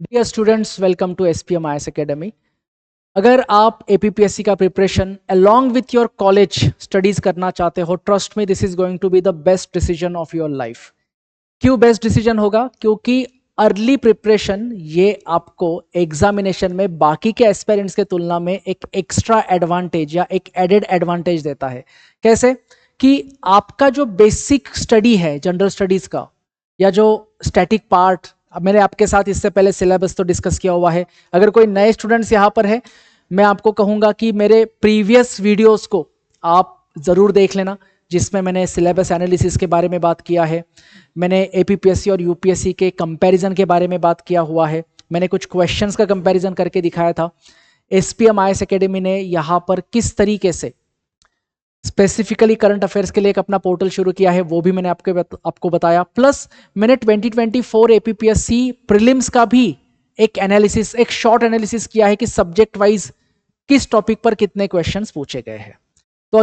Dear students, welcome to SPM IAS academy. अगर आप APPSC का preparation along with your college studies करना चाहते हो, trust me, this is going to be the best decision of your life. क्यों best decision होगा? क्योंकि early preparation ये आपको एग्जामिनेशन में बाकी के एस्पिरेंट्स के तुलना में एक एक्स्ट्रा एडवांटेज या एक एडेड एडवांटेज देता है। कैसे? कि आपका जो बेसिक स्टडी है जनरल स्टडीज का, या जो स्टैटिक पार्ट, अब मैंने आपके साथ इससे पहले सिलेबस तो डिस्कस किया हुआ है। अगर कोई नए स्टूडेंट्स यहाँ पर है, मैं आपको कहूँगा कि मेरे प्रीवियस वीडियोस को आप ज़रूर देख लेना, जिसमें मैंने सिलेबस एनालिसिस के बारे में बात किया है, मैंने एपीपीएससी और यूपीएससी के कंपैरिजन के बारे में बात किया हुआ है, मैंने कुछ क्वेश्चंस का कंपैरिजन करके दिखाया था। एसपीएम आईएएस एकेडमी ने यहाँ पर किस तरीके से स्पेसिफिकली करंट अफेयर्स के लिए एक अपना पोर्टल शुरू किया है, वो भी मैंने आपको बताया। प्लस मैंने 2024 एपीपीएससी प्रीलिम्स का भी एक एनालिसिस, एक शॉर्ट एनालिसिस किया है कि सब्जेक्ट वाइज किस टॉपिक पर कितने क्वेश्चंस पूछे गए हैं। तो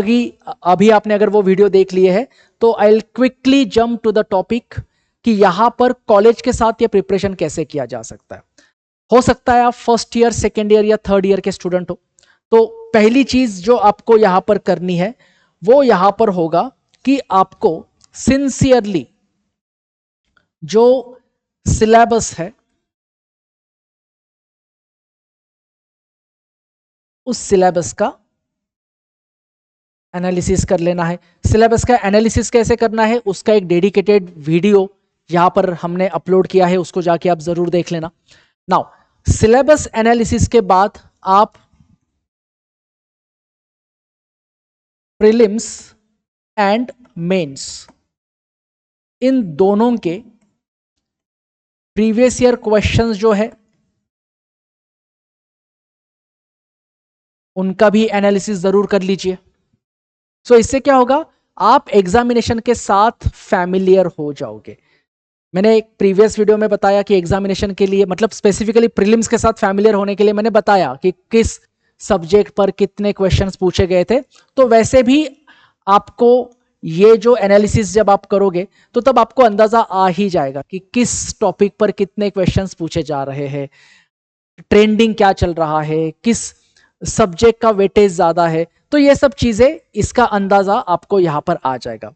अभी आपने अगर वो वीडियो देख लिए है तो I will quickly jump to the topic कि यहां पर कॉलेज के साथ ये प्रिपरेशन कैसे किया जा सकता है। हो सकता है आप फर्स्ट ईयर, सेकेंड ईयर या थर्ड ईयर के स्टूडेंट हो, तो पहली चीज जो आपको यहां पर करनी है वो यहां पर होगा कि आपको सिंसियरली जो सिलेबस है उस सिलेबस का एनालिसिस कर लेना है। सिलेबस का एनालिसिस कैसे करना है उसका एक डेडिकेटेड वीडियो यहां पर हमने अपलोड किया है, उसको जाके आप जरूर देख लेना। नाउ सिलेबस एनालिसिस के बाद आप प्रीलिम्स एंड मेंस इन दोनों के प्रीवियस ईयर क्वेश्चंस जो है उनका भी एनालिसिस जरूर कर लीजिए। सो इससे क्या होगा, आप एग्जामिनेशन के साथ फैमिलियर हो जाओगे। मैंने एक प्रीवियस वीडियो में बताया कि एग्जामिनेशन के लिए, मतलब स्पेसिफिकली प्रीलिम्स के साथ फैमिलियर होने के लिए मैंने बताया कि किस सब्जेक्ट पर कितने क्वेश्चंस पूछे गए थे। तो वैसे भी आपको ये जो एनालिसिस जब आप करोगे तो तब आपको अंदाजा आ ही जाएगा कि किस टॉपिक पर कितने क्वेश्चंस पूछे जा रहे हैं, ट्रेंडिंग क्या चल रहा है, किस सब्जेक्ट का वेटेज ज्यादा है। तो ये सब चीजें, इसका अंदाजा आपको यहां पर आ जाएगा।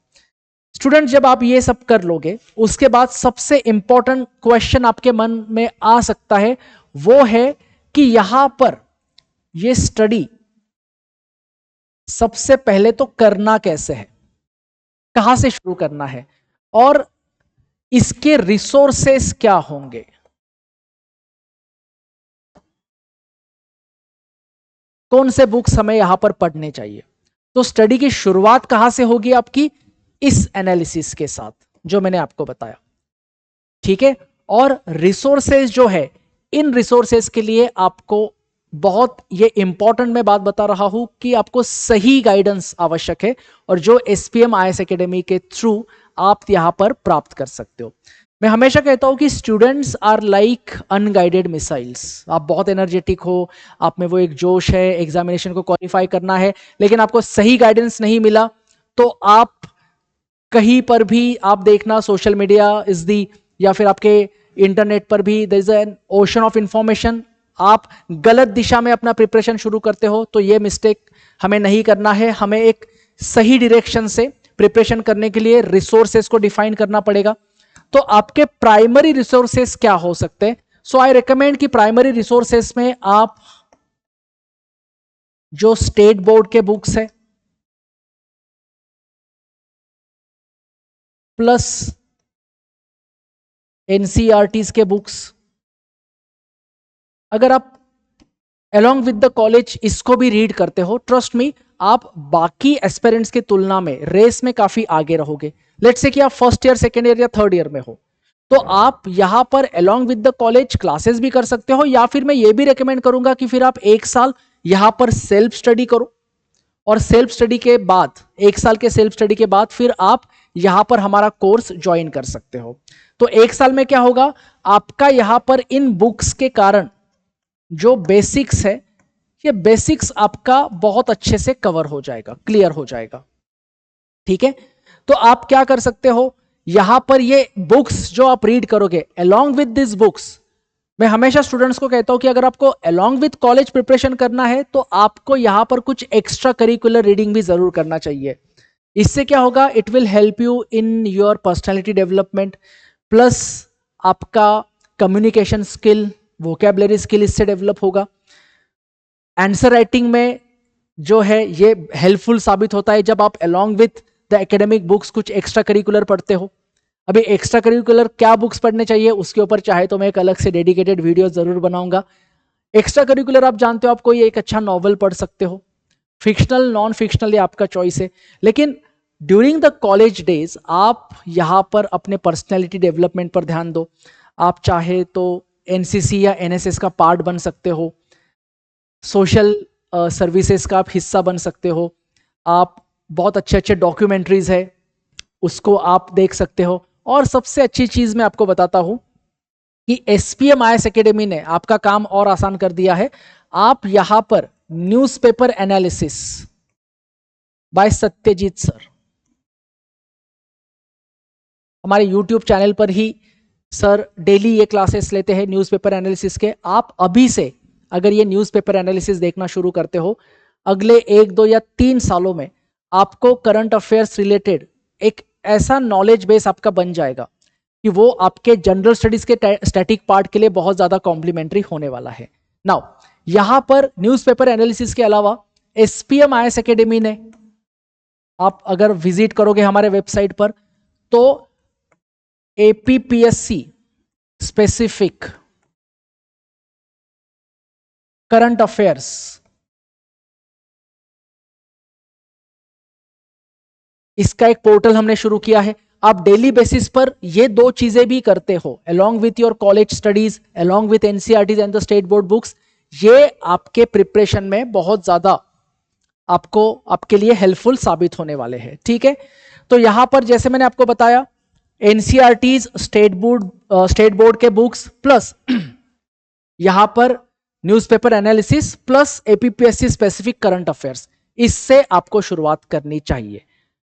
स्टूडेंट, जब आप ये सब कर लोगे उसके बाद सबसे इंपॉर्टेंट क्वेश्चन आपके मन में आ सकता है, वो है कि यहां पर ये स्टडी सबसे पहले तो करना कैसे है, कहां से शुरू करना है और इसके रिसोर्सेस क्या होंगे। कौन से बुक्स हमें यहां पर पढ़ने चाहिए। तो स्टडी की शुरुआत कहां से होगी आपकी, इस एनालिसिस के साथ जो मैंने आपको बताया, ठीक है। और रिसोर्सेज जो है, इन रिसोर्सेज के लिए आपको बहुत ये इंपॉर्टेंट मैं बात बता रहा हूं कि आपको सही गाइडेंस आवश्यक है, और जो एसपीएम आईएएस एकेडमी के थ्रू आप यहां पर प्राप्त कर सकते हो। मैं हमेशा कहता हूं कि students are like unguided missiles. आप बहुत एनर्जेटिक हो, आप में वो एक जोश है, एग्जामिनेशन को क्वालिफाई करना है, लेकिन आपको सही गाइडेंस नहीं मिला तो आप कहीं पर भी आप देखना, सोशल मीडिया इज दी, या फिर आपके इंटरनेट पर भी there is an ocean of information. आप गलत दिशा में अपना प्रिपरेशन शुरू करते हो, तो ये मिस्टेक हमें नहीं करना है। हमें एक सही डायरेक्शन से प्रिपरेशन करने के लिए रिसोर्सेस को डिफाइन करना पड़ेगा। तो आपके प्राइमरी रिसोर्सेस क्या हो सकते हैं? सो आई रिकमेंड कि प्राइमरी रिसोर्सेस में आप जो स्टेट बोर्ड के बुक्स है प्लस एनसीईआरटीज के बुक्स, अगर आप अलोंग विद द कॉलेज इसको भी रीड करते हो, ट्रस्ट मी, आप बाकी एस्पिरेंट्स की तुलना में रेस में काफी आगे रहोगे। लेट्स से कि आप फर्स्ट ईयर, सेकेंड ईयर या थर्ड ईयर में हो, तो आप यहां पर along with the college classes भी कर सकते हो, या फिर मैं ये भी रेकमेंड करूंगा कि फिर आप एक साल यहां पर सेल्फ स्टडी करो, और सेल्फ स्टडी के बाद, एक साल के सेल्फ स्टडी के बाद फिर आप यहां पर हमारा कोर्स ज्वाइन कर सकते हो। तो एक साल में क्या होगा, आपका यहां पर इन बुक्स के कारण जो बेसिक्स है, ये बेसिक्स आपका बहुत अच्छे से कवर हो जाएगा, क्लियर हो जाएगा, ठीक है। तो आप क्या कर सकते हो, यहां पर ये बुक्स जो आप रीड करोगे, अलोंग विद दिस बुक्स मैं हमेशा स्टूडेंट्स को कहता हूं कि अगर आपको अलोंग विथ कॉलेज प्रिपरेशन करना है तो आपको यहां पर कुछ एक्स्ट्रा करिकुलर रीडिंग भी जरूर करना चाहिए। इससे क्या होगा, it will help you in your personality development, plus आपका कम्युनिकेशन स्किल, वोकेबलरी स्किल इससे डेवलप होगा। आंसर राइटिंग में जो है ये हेल्पफुल साबित होता है जब आप along with the academic books कुछ एक्स्ट्रा करिकुलर पढ़ते हो। अभी एक्स्ट्रा करिकुलर क्या बुक्स पढ़ने चाहिए उसके ऊपर चाहे तो मैं एक अलग से डेडिकेटेड वीडियो जरूर बनाऊंगा। एक्स्ट्रा करिकुलर आप जानते हो, आप कोई एक अच्छा नॉवल पढ़ सकते हो, फिक्शनल नॉन फिक्शनल ये आपका चॉइस है। लेकिन ड्यूरिंग द कॉलेज डेज आप यहाँ पर अपने पर्सनैलिटी डेवलपमेंट पर ध्यान दो। आप चाहे तो एनसीसी या एनएसएस का पार्ट बन सकते हो, सोशल सर्विसेज का आप हिस्सा बन सकते हो, आप बहुत अच्छे अच्छे डॉक्यूमेंट्रीज है उसको आप देख सकते हो। और सबसे अच्छी चीज मैं आपको बताता हूं कि एसपीएम आईएएस एकेडमी ने आपका काम और आसान कर दिया है। आप यहां पर newspaper analysis bye Satyajit sir, हमारे यूट्यूब चैनल पर ही सर डेली ये क्लासेस लेते हैं न्यूज़पेपर एनालिसिस के। आप अभी से अगर ये न्यूज़पेपर एनालिसिस देखना शुरू करते हो, अगले 1, 2 या 3 सालों में आपको करंट अफेयर्स रिलेटेड एक ऐसा नॉलेज बेस आपका बन जाएगा कि वो आपके जनरल स्टडीज के स्टैटिक पार्ट के लिए बहुत ज्यादा कॉम्प्लीमेंट्री होने वाला है। नाउ यहां पर न्यूज़पेपर एनालिसिस के अलावा एसपीएम आईएएस एकेडमी ने, आप अगर विजिट करोगे हमारे वेबसाइट पर तो एपीपीएससी स्पेसिफिक करंट अफेयर्स, इसका एक पोर्टल हमने शुरू किया है। आप डेली बेसिस पर ये दो चीजें भी करते हो, along with your college studies, along with NCERT and the state board books, ये आपके प्रिपरेशन में बहुत ज्यादा आपको आपके लिए हेल्पफुल साबित होने वाले हैं। ठीक है, तो यहां पर जैसे मैंने आपको बताया एनसीईआरटीज, स्टेट बोर्ड के बुक्स प्लस यहां पर newspaper analysis plus APPSC specific current affairs, इससे आपको शुरुआत करनी चाहिए।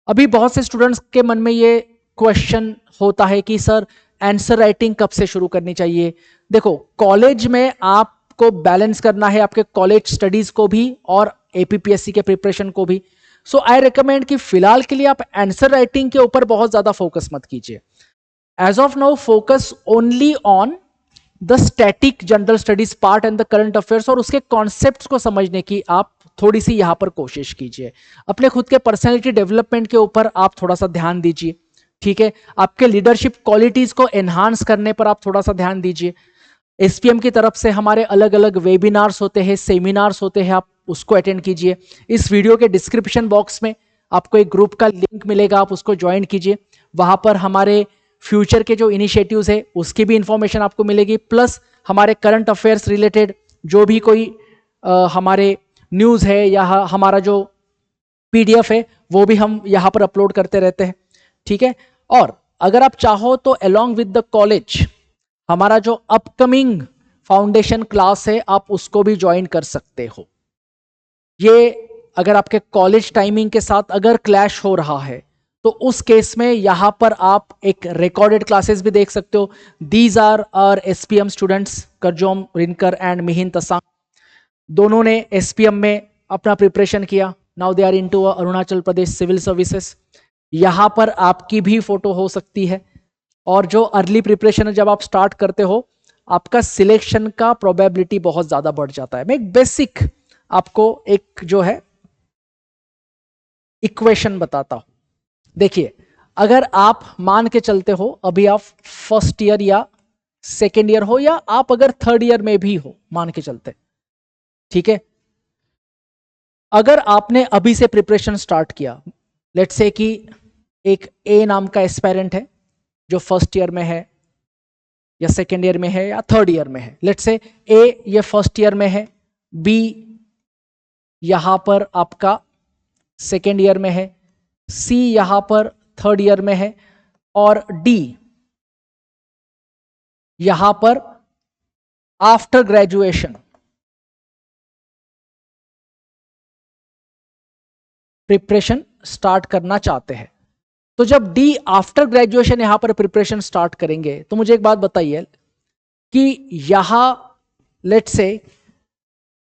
अभी बहुत से स्टूडेंट्स के मन में ये क्वेश्चन होता है कि सर आंसर राइटिंग कब से शुरू करनी चाहिए। देखो कॉलेज में आपको बैलेंस करना है आपके कॉलेज स्टडीज को भी और एपीपीएससी के प्रिपरेशन को भी। सो आई रिकमेंड कि फिलहाल के लिए आप आंसर राइटिंग के ऊपर बहुत ज्यादा फोकस मत कीजिए। As of now focus only on the static general studies part and the current affairs, और उसके कॉन्सेप्ट्स को समझने की आप थोड़ी सी यहां पर कोशिश कीजिए। अपने खुद के पर्सनैलिटी डेवलपमेंट के ऊपर आप थोड़ा सा ध्यान दीजिए। ठीक है, आपके लीडरशिप क्वालिटीज को एनहांस करने पर आप थोड़ा सा ध्यान दीजिए। एसपीएम की तरफ से हमारे अलग अलग वेबिनार्स होते हैं, सेमिनार्स होते हैं, आप उसको अटेंड कीजिए। इस वीडियो के डिस्क्रिप्शन बॉक्स में आपको एक ग्रुप का लिंक मिलेगा, आप उसको ज्वाइन कीजिए। वहां पर हमारे फ्यूचर के जो इनिशिएटिव्स है उसकी भी इंफॉर्मेशन आपको मिलेगी, प्लस हमारे करंट अफेयर्स रिलेटेड जो भी कोई हमारे न्यूज़ है या हमारा जो पीडीएफ है वो भी हम यहाँ पर अपलोड करते रहते हैं। ठीक है, और अगर आप चाहो तो अलोंग विद द कॉलेज हमारा जो अपकमिंग फाउंडेशन क्लास है आप उसको भी ज्वाइन कर सकते हो। ये अगर आपके कॉलेज टाइमिंग के साथ अगर क्लैश हो रहा है तो उस केस में यहां पर आप एक रिकॉर्डेड क्लासेस भी देख सकते हो। These are our SPM students, Karjom Rinkar and Mihin Tasang, दोनों ने एसपीएम में अपना प्रिपरेशन किया। Now they are into Arunachal Pradesh civil services. यहां पर आपकी भी फोटो हो सकती है। और जो अर्ली प्रिपरेशन है जब आप स्टार्ट करते हो आपका सिलेक्शन का प्रोबेबिलिटी बहुत ज्यादा बढ़ जाता है। मैं एक बेसिक आपको एक जो है इक्वेशन बताता हूं। देखिए, अगर आप मान के चलते हो अभी आप फर्स्ट ईयर या सेकेंड ईयर हो या आप अगर थर्ड ईयर में भी हो, मान के चलते, ठीक है, अगर आपने अभी से प्रिपरेशन स्टार्ट किया, लेट्स से कि एक ए नाम का एस्पायरेंट है जो फर्स्ट ईयर में है या सेकेंड ईयर में है या थर्ड ईयर में है। लेट्स से ए ये फर्स्ट ईयर में है, बी यहां पर आपका सेकेंड ईयर में है, सी यहां पर थर्ड ईयर में है और डी यहां पर आफ्टर ग्रेजुएशन प्रिपरेशन स्टार्ट करना चाहते हैं। तो जब डी आफ्टर ग्रेजुएशन यहां पर प्रिपरेशन स्टार्ट करेंगे तो मुझे एक बात बताइए, कि यहां लेट्स से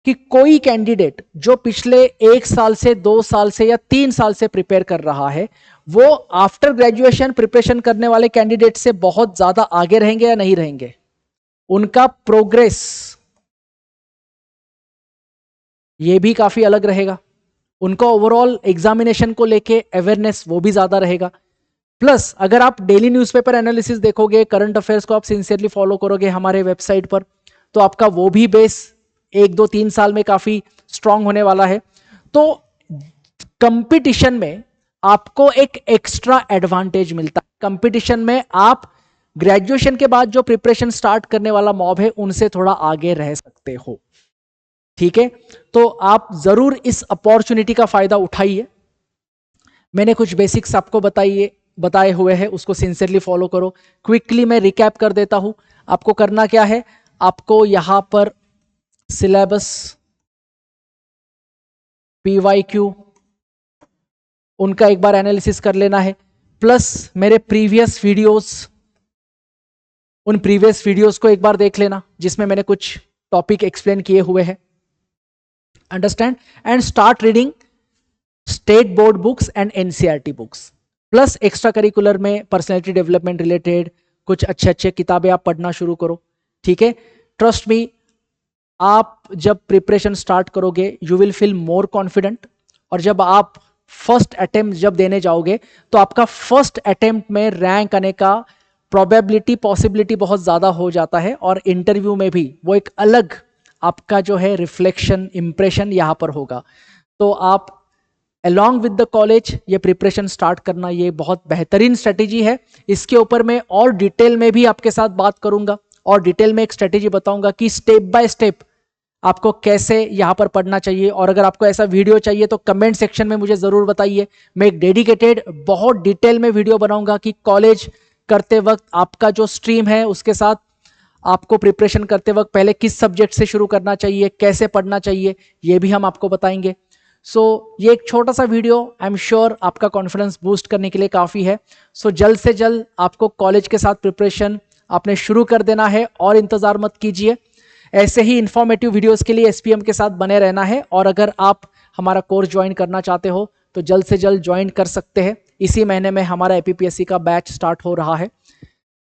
कि कोई कैंडिडेट जो पिछले 1 साल से 2 साल से या 3 साल से प्रिपेयर कर रहा है, वो आफ्टर ग्रेजुएशन प्रिपरेशन करने वाले कैंडिडेट से बहुत ज्यादा आगे रहेंगे या नहीं रहेंगे? उनका प्रोग्रेस ये भी काफी अलग रहेगा, उनका ओवरऑल एग्जामिनेशन को लेके अवेयरनेस वो भी ज्यादा रहेगा। प्लस अगर आप डेली न्यूज़पेपर एनालिसिस देखोगे, करंट अफेयर्स को आप सिंसियरली फॉलो करोगे हमारे वेबसाइट पर, तो आपका वो भी बेस 1 2 3 साल में काफी स्ट्रांग होने वाला है। तो कंपटीशन में आपको एक एक्स्ट्रा एडवांटेज मिलता है। कंपटीशन में आप ग्रेजुएशन के बाद जो प्रिपरेशन स्टार्ट करने वाला मॉब है उनसे थोड़ा आगे रह सकते हो। ठीक है, तो आप जरूर इस अपॉर्चुनिटी का फायदा उठाइए। मैंने कुछ बेसिक्स आपको बताए हुए हैं, उसको सिंसियरली फॉलो करो। क्विकली मैं रिकैप कर देता हूं। आपको करना क्या है, आपको यहां पर सिलेबस, PYQ उनका एक बार एनालिसिस कर लेना है, प्लस मेरे प्रीवियस वीडियोस, उन प्रीवियस वीडियोस को एक बार देख लेना जिसमें मैंने कुछ टॉपिक एक्सप्लेन किए हुए हैं। Understand and start reading state board books and NCERT books, plus extra curricular में पर्सनैलिटी डेवलपमेंट रिलेटेड कुछ अच्छे किताबें आप पढ़ना शुरू करो। ठीक है, ट्रस्ट मी, आप जब प्रिपरेशन स्टार्ट करोगे you will feel more confident, और जब आप फर्स्ट अटेम्प्ट जब देने जाओगे तो आपका फर्स्ट अटेम्प्ट में रैंक आने का प्रोबेबिलिटी, पॉसिबिलिटी बहुत ज़्यादा हो जाता है, और इंटरव्यू में भी वो एक अलग आपका जो है रिफ्लेक्शन, इंप्रेशन यहाँ पर होगा। तो आप अलॉन्ग विद द कॉलेज ये प्रिपरेशन स्टार्ट करना, ये बहुत बेहतरीन स्ट्रेटेजी है। इसके ऊपर मैं और डिटेल में भी आपके साथ बात करूंगा, और डिटेल में एक स्ट्रेटेजी बताऊंगा कि स्टेप बाय स्टेप आपको कैसे यहाँ पर पढ़ना चाहिए। और अगर आपको ऐसा वीडियो चाहिए तो कमेंट सेक्शन में मुझे ज़रूर बताइए, मैं एक डेडिकेटेड बहुत डिटेल में वीडियो बनाऊंगा कि कॉलेज करते वक्त आपका जो स्ट्रीम है उसके साथ आपको प्रिपरेशन करते वक्त पहले किस सब्जेक्ट से शुरू करना चाहिए, कैसे पढ़ना चाहिए, ये भी हम आपको बताएंगे। सो ये एक छोटा सा वीडियो आई एम श्योर आपका कॉन्फिडेंस बूस्ट करने के लिए काफ़ी है। सो जल्द से जल्द आपको कॉलेज के साथ प्रिपरेशन आपने शुरू कर देना है, और इंतज़ार मत कीजिए। ऐसे ही इंफॉर्मेटिव वीडियोस के लिए SPM के साथ बने रहना है, और अगर आप हमारा कोर्स ज्वाइन करना चाहते हो तो जल्द से जल्द ज्वाइन कर सकते हैं। इसी महीने में हमारा APPSC का बैच स्टार्ट हो रहा है।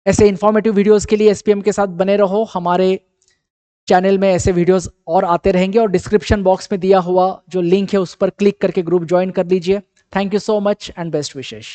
ऐसे इंफॉर्मेटिव वीडियोस के लिए SPM के साथ बने रहो। हमारे चैनल में ऐसे वीडियोस और आते रहेंगे, और डिस्क्रिप्शन बॉक्स में दिया हुआ जो लिंक है उस पर क्लिक करके ग्रुप ज्वाइन कर लीजिए। Thank you so much and best wishes.